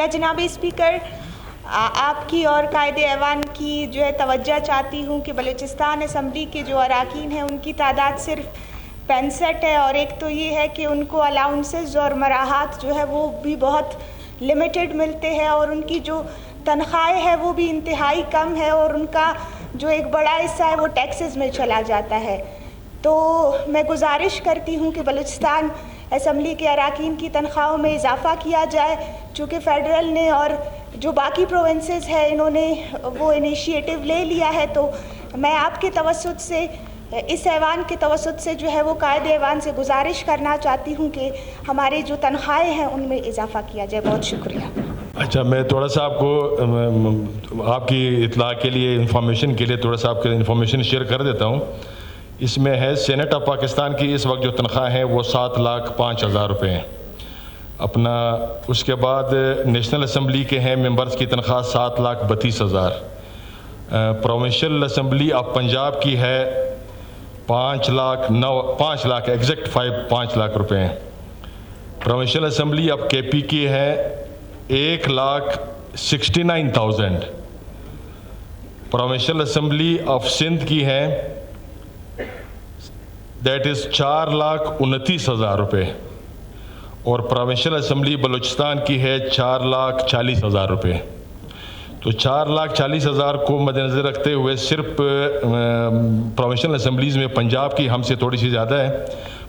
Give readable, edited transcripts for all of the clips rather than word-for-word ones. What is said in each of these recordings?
جناب اسپیکر، آپ کی اور قائد ایوان کی جو ہے توجہ چاہتی ہوں کہ بلوچستان اسمبلی کے جو اراکین ہیں ان کی تعداد صرف 65 ہے، اور ایک تو یہ ہے کہ ان کو الاؤنسز اور مراحات جو ہے وہ بھی بہت لمیٹڈ ملتے ہیں، اور ان کی جو تنخواہیں ہے وہ بھی انتہائی کم ہے، اور ان کا جو ایک بڑا حصہ ہے وہ ٹیکسز میں چلا جاتا ہے۔ تو میں گزارش کرتی ہوں کہ بلوچستان اسمبلی کے اراکین کی تنخواہوں میں اضافہ کیا جائے، چونکہ فیڈرل نے اور جو باقی پروونسز ہیں انہوں نے وہ انیشیٹو لے لیا ہے۔ تو میں آپ کے توسط سے، اس ایوان کے توسط سے جو ہے وہ قائد ایوان سے گزارش کرنا چاہتی ہوں کہ ہماری جو تنخواہیں ہیں ان میں اضافہ کیا جائے۔ بہت شکریہ۔ اچھا، میں تھوڑا سا آپ کو آپ کی اطلاع کے لیے، انفارمیشن کے لیے تھوڑا سا آپ کے انفارمیشن شیئر کر دیتا ہوں۔ اس میں ہے سینٹ آف پاکستان کی اس وقت جو تنخواہ ہے وہ 7,05,000 روپے ہیں اپنا۔ اس کے بعد نیشنل اسمبلی کے ہیں ممبرز کی تنخواہ 7,32,000۔ پروونشل اسمبلی آف پنجاب کی ہے 5 لاکھ ایگزیکٹ 5 لاکھ روپے ہیں۔ پروونشل اسمبلی آف کے پی کی ہے 1,69,000۔ پروونشل اسمبلی آف سندھ کی ہے دیٹ از 4,29,000 روپے، اور پروونشل اسمبلی بلوچستان کی ہے 4,40,000 روپے۔ تو 4,40,000 کو مد نظر رکھتے ہوئے صرف پروونشل اسمبلیز میں پنجاب کی ہم سے تھوڑی سی زیادہ ہے،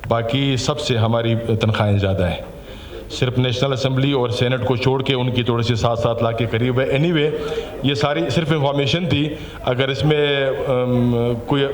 باقی سب سے ہماری تنخواہیں زیادہ ہیں۔ صرف نیشنل اسمبلی اور سینٹ کو چھوڑ کے ان کی تھوڑی سی 7 لاکھ کے قریب ہے۔ اینی وے، یہ ساری صرف انفارمیشن تھی، اگر اس میں کوئی